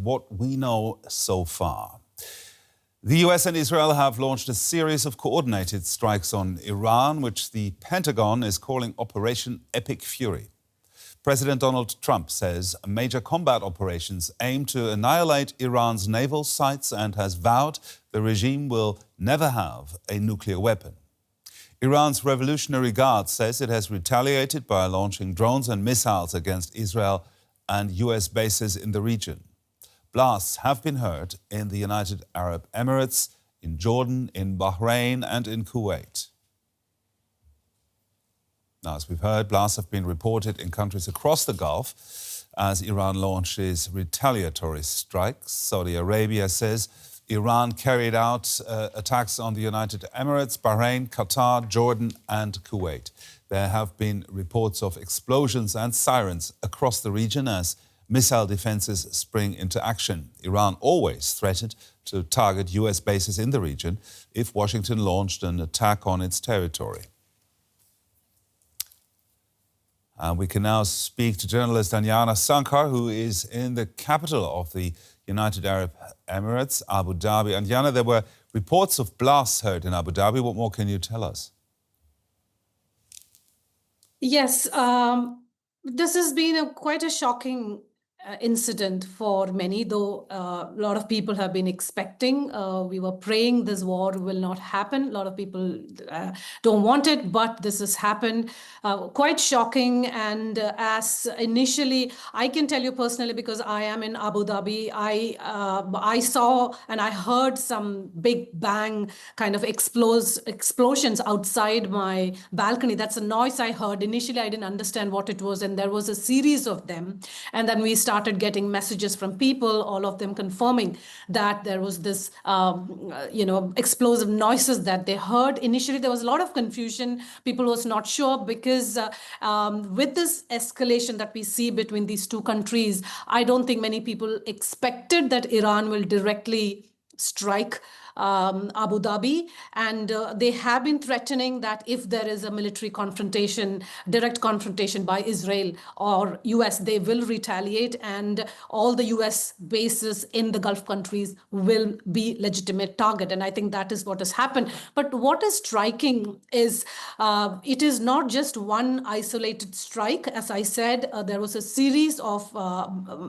what we know so far. The US and Israel have launched a series of coordinated strikes on Iran, which the Pentagon is calling Operation Epic Fury. President Donald Trump says major combat operations aim to annihilate Iran's naval sites and has vowed the regime will never have a nuclear weapon. Iran's Revolutionary Guard says it has retaliated by launching drones and missiles against Israel and US bases in the region. Blasts have been heard in the United Arab Emirates, in Jordan, in Bahrain and in Kuwait. Now, as we've heard, blasts have been reported in countries across the Gulf as Iran launches retaliatory strikes. Saudi Arabia says Iran carried out attacks on the United Emirates, Bahrain, Qatar, Jordan and Kuwait. There have been reports of explosions and sirens across the region as missile defenses spring into action. Iran always threatened to target US bases in the region if Washington launched an attack on its territory. We can now speak to journalist Anjana Sankar, who is in the capital of the United Arab Emirates, Abu Dhabi. Anjana, there were reports of blasts heard in Abu Dhabi. What more can you tell us? Yes, this has been quite a shocking incident for many, though a lot of people have been expecting. We were praying this war will not happen. A lot of people don't want it, but this has happened. Quite shocking. And as initially, I can tell you personally, because I am in Abu Dhabi, I saw and I heard some big bang kind of explosions outside my balcony. That's a noise I heard. Initially, I didn't understand what it was, and there was a series of them. And then we started getting messages from people, all of them confirming that there was this, explosive noises that they heard. Initially, there was a lot of confusion. People was not sure because with this escalation that we see between these two countries, I don't think many people expected that Iran will directly strike Abu Dhabi, and they have been threatening that if there is a military confrontation, direct confrontation by Israel or US, they will retaliate, and all the US bases in the Gulf countries will be legitimate target. And I think that is what has happened. But what is striking is it is not just one isolated strike. As I said, there was a series of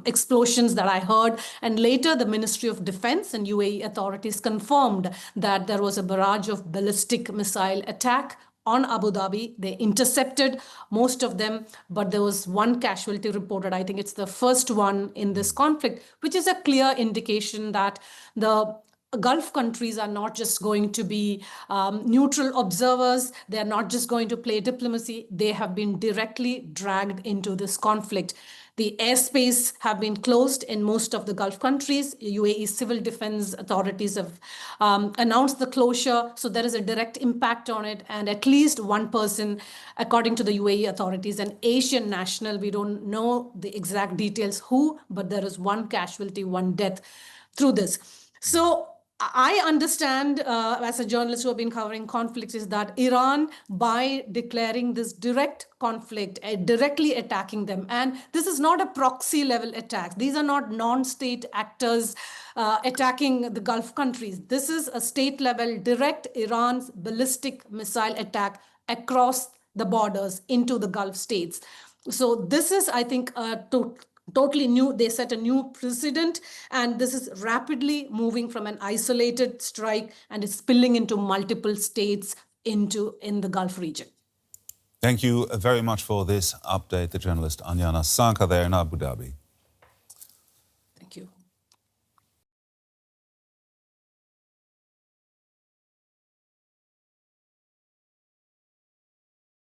explosions that I heard, and later the Ministry of Defense and UAE authorities confirmed that there was a barrage of ballistic missile attack on Abu Dhabi. They intercepted most of them, but there was one casualty reported. I think it's the first one in this conflict, which is a clear indication that the Gulf countries are not just going to be neutral observers. They're not just going to play diplomacy. They have been directly dragged into this conflict. The airspace have been closed in most of the Gulf countries. UAE civil defense authorities have announced the closure. So there is a direct impact on it. And at least one person, according to the UAE authorities, an Asian national, we don't know the exact details who, but there is one casualty, one death through this. So I understand, as a journalist who have been covering conflicts, is that Iran, by declaring this direct conflict, directly attacking them, and this is not a proxy level attack. These are not non-state actors attacking the Gulf countries. This is a state level direct Iran's ballistic missile attack across the borders into the Gulf states. So this is, I think, totally new. They set a new precedent, and this is rapidly moving from an isolated strike and is spilling into multiple states in the Gulf region. Thank you very much for this update, the journalist Anjana Sankar there in Abu Dhabi.